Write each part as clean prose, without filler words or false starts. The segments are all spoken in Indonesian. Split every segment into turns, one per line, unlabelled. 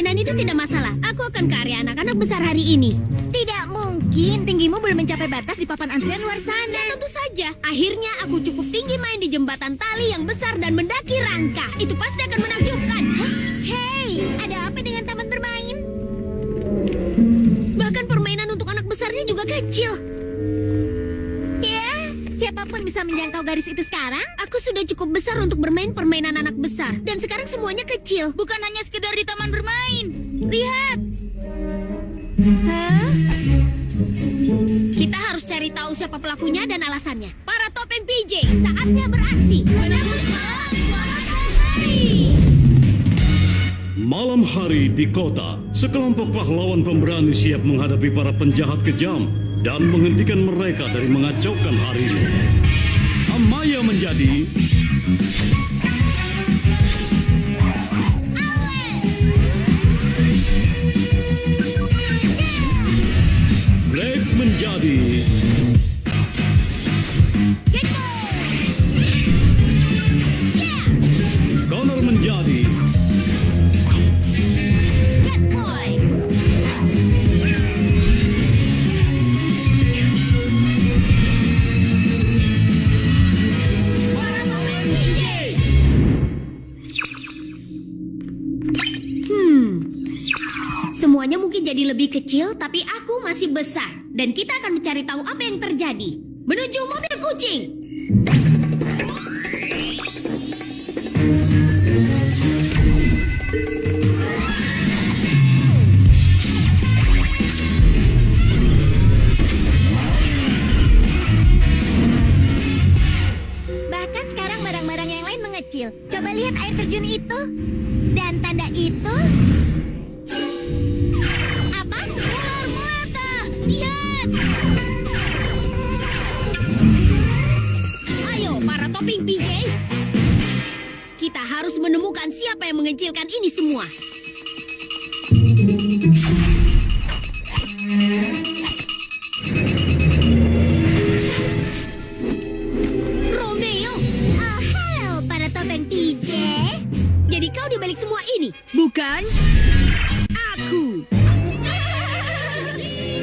permainan itu tidak masalah. Aku akan ke area anak-anak besar hari ini.
Tidak mungkin, tinggimu belum mencapai batas di papan antrian luar sana.
Ya tentu saja. Akhirnya aku cukup tinggi main di jembatan tali yang besar dan mendaki rangka. Itu pasti akan menakjubkan.
Hei, ada apa dengan taman bermain?
Bahkan permainan untuk anak besarnya juga kecil.
Ya, siapapun bisa menjangkau garis itu sekarang.
Aku sudah cukup besar untuk bermain permainan anak besar. Dan sekarang semuanya kecil.
Bukan hanya sekedar di taman bermain. Lihat.
Hah?
Kita harus cari tahu siapa pelakunya dan alasannya. Para topeng PJ, saatnya beraksi. Menembus malam suara hari.
Malam hari di kota, sekelompok pahlawan pemberani siap menghadapi para penjahat kejam dan menghentikan mereka dari mengacaukan hari ini. Amaya menjadi Black menjadi Connor menjadi
Semuanya mungkin jadi lebih kecil, tapi aku masih besar. Dan kita akan mencari tahu apa yang terjadi. Menuju mobil kucing.
Bahkan sekarang barang-barang yang lain mengecil. Coba lihat air terjun itu. Dan tanda itu.
Apa? Ular melata. Lihat. Ayo, para topeng PJ. Kita harus menemukan siapa yang mengecilkan ini semua. Romeo,
Oh, halo para topeng PJ.
jadi kau di balik semua ini?
Bukan. Aku.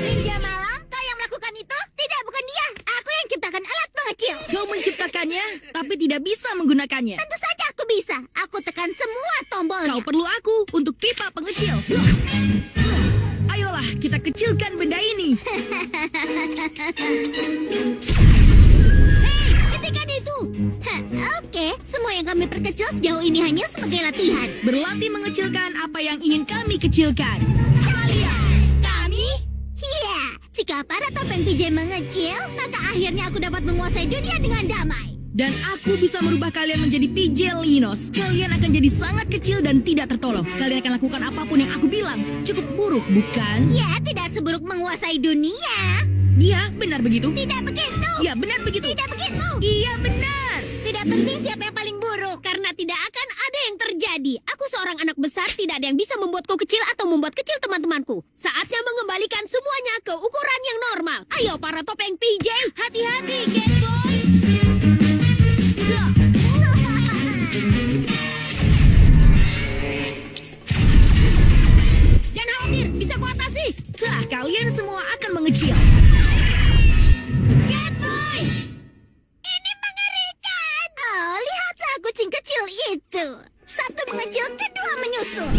Ninja malam, kau yang melakukan itu? Tidak, bukan dia. Aku yang ciptakan alat pengecil.
Kau menciptakannya, tapi tidak bisa menggunakannya.
Tentu saja aku bisa. Aku tekan semua tombolnya.
Kau perlu aku untuk pipa pengecil. Ayolah, kita kecilkan benda ini.
Hei, hentikan itu!
Hah, Oke, semua yang kami perkecil sejauh ini hanya sebagai latihan.
Berlatih mengecilkan apa yang ingin kami kecilkan.
Kalian, kami? Iya, jika para topeng PJ mengecil, maka akhirnya aku dapat menguasai dunia dengan damai.
Dan aku bisa merubah kalian menjadi PJ Linos. Kalian akan jadi sangat kecil dan tidak tertolong. Kalian akan lakukan apapun yang aku bilang. Cukup buruk, bukan?
Ya, tidak seburuk menguasai dunia.
Iya, benar begitu.
Tidak begitu.
Iya, benar begitu.
Tidak begitu.
Iya, benar.
Tidak penting siapa yang paling buruk.
Karena tidak akan ada yang terjadi. Aku seorang anak besar, tidak ada yang bisa membuatku kecil atau membuat kecil teman-temanku. Saatnya mengembalikan semuanya ke ukuran yang normal. Ayo para topeng PJ, hati-hati, Cat Boy. Jangan khawatir, bisa kuatasi.
Hah, kalian semua akan mengecil.
Cat Boy.
Ini mengerikan. Oh, lihatlah kucing kecil itu. Satu mengecil, kedua menyusul.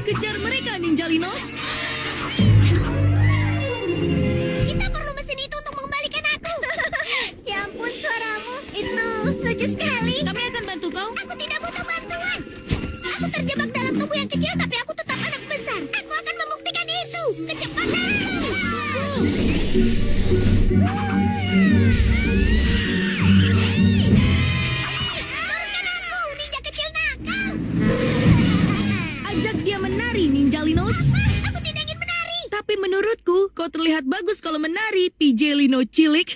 Kejar mereka, Ninja Linos.
Kita perlu mesin itu untuk mengembalikan aku. Ya ampun, suaramu. Itu lucu sekali.
Kami akan bantu kau.
Aku tidak butuh bantuan. Aku terjebak dalam tubuh yang kecil, tapi aku tetap anak besar. Aku akan membuktikan itu. Kecepatan. Turunkan aku, ninja kecil nakal.
Ajak dia menari, Ninja Linos.
Aku tidak ingin menari.
Tapi menurutku, kau terlihat bagus kalau menari, PJ Lino cilik.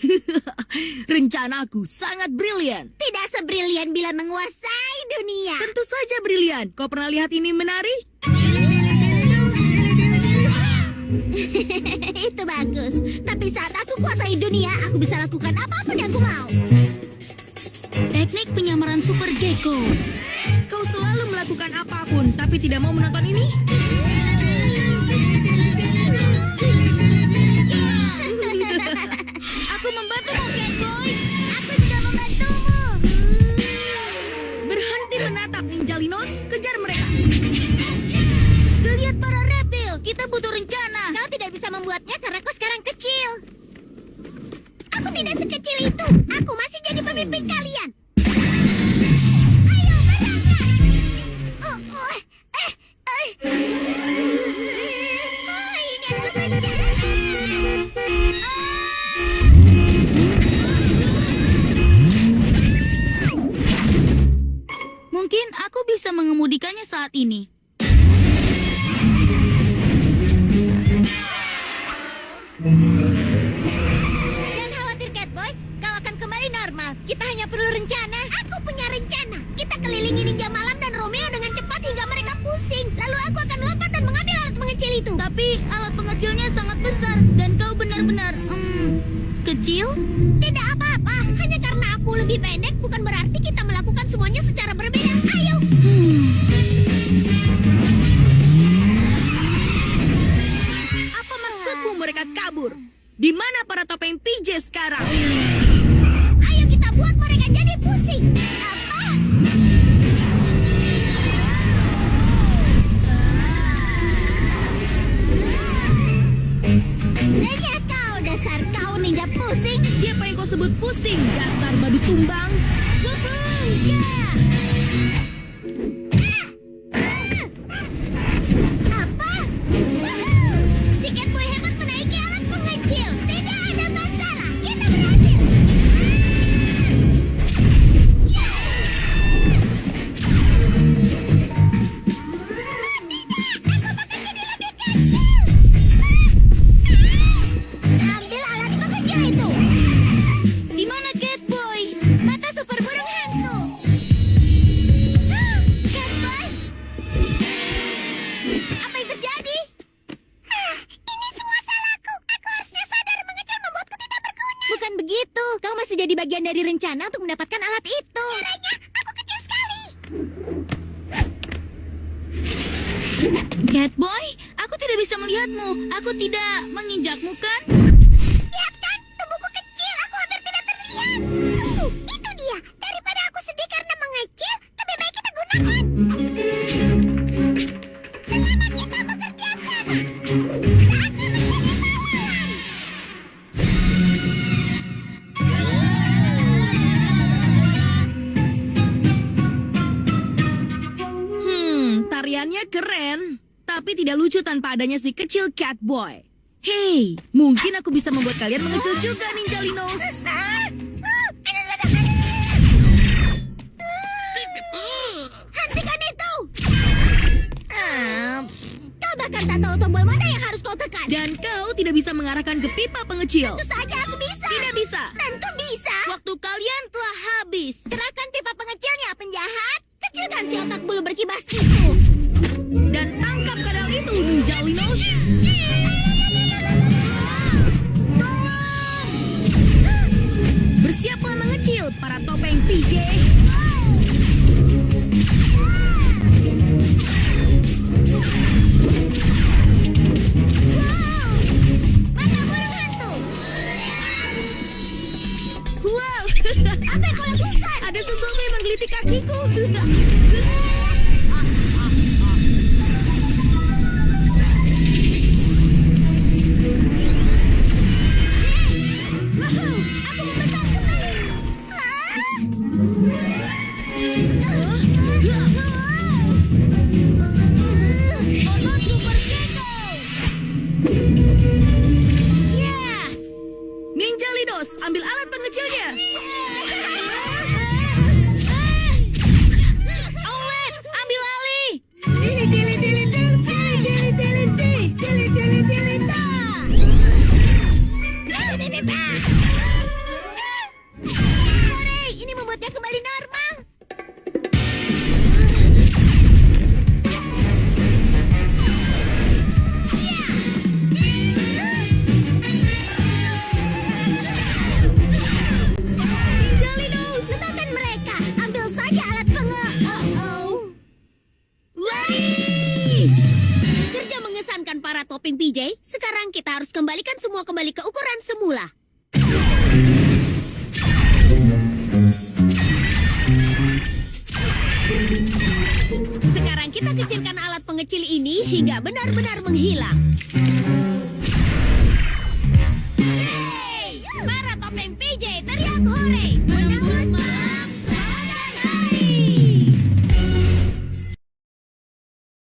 Rencanaku sangat brilian.
Tidak sebrilian bila menguasai dunia.
Tentu saja brilian. Kau pernah lihat ini menari?
Itu bagus. Tapi saat aku kuasai dunia, aku bisa lakukan apapun yang aku mau. Teknik punya
Super Gecko. Kau selalu melakukan apapun, tapi tidak mau menonton ini?
Aku membantumu, Catboy. Aku juga membantumu.
Berhenti menatap, Ninja Linos. Kejar mereka.
Lihat para reptil. Kita butuh rencana. Kau tidak bisa membuatnya karena kau sekarang kecil. Aku tidak sekecil itu. Aku masih jadi pemimpin kalian. Ayo berangkat. Ini adalah bencana.
Mungkin aku bisa mengemudikannya saat ini.
Jangan khawatir, Catboy. Kau akan kembali normal. Kita hanya perlu rencana. Aku punya rencana. Kita kelilingi ninja malam dan Romeo dengan cepat hingga mereka pusing. Lalu aku akan lompat dan mengambil alat mengecil itu.
Tapi alat pengecilnya sangat besar dan kau benar-benar kecil.
Tidak apa-apa. Hanya karena aku lebih pendek bukan berarti kita melakukan semuanya secara berbeda. Ayo.
Apa maksudmu mereka kabur? Di mana para topeng PJ sekarang?
Ayo kita buat mereka jadi pusing. Apa? Lihat kau, dasar kau ninja pusing.
Siapa yang kau sebut pusing? Dasar badu tumbang.
Apa? Si Catboy hebat menaiki alat pengecil. Tidak ada masalah. Kita berhasil. Ambil alat pengecil itu.
Di mana Catboy?
Mata super burung hantu. Catboy? Apa yang terjadi? Ini semua salahku. Aku harusnya sadar mengecil membuatku tidak berguna. Bukan begitu. Kau masih jadi bagian dari rencana untuk mendapatkan alat itu. Caranya, aku kecil sekali.
Catboy, aku tidak bisa melihatmu. Aku tidak menginjakmu kan?
Lihat kan, tubuhku kecil. Aku hampir tidak terlihat. Itu dia. Daripada aku sedih karena mengecil, lebih baik kita gunakan. Selamat kita bekerja sama. Saatnya menjadi pahlawan.
Tariannya keren, tapi tidak lucu tanpa adanya si kecil Catboy. Hey, mungkin aku bisa membuat kalian mengecil juga, Ninja Linos.
Hentikan itu. Kau bahkan tak tahu tombol mana yang harus kau tekan.
Dan kau tidak bisa mengarahkan ke pipa pengecil.
Tentu saja aku bisa.
Tidak bisa.
Tentu bisa.
Waktu kalian telah habis.
Serahkan pipa pengecilnya, penjahat. Kecilkan si otak bulu berkibas itu.
Dan tangkap kadal itu, Ninja Linos. Bersiaplah mengecil, para topeng PJ.
Mata burung hantu.
Wow,
Apa yang kau lakukan?
ada sesuatu yang menggelitik kakiku.
Aku membesar kembali.
Otot Super Gecko.
Ninja Linos, ambil alat pengecilnya.
Owlet, para topeng PJ. Sekarang kita harus kembalikan semua kembali ke ukuran semula. Sekarang kita kecilkan alat pengecil ini hingga benar-benar menghilang. Yeay! Para topeng PJ, teriak hore!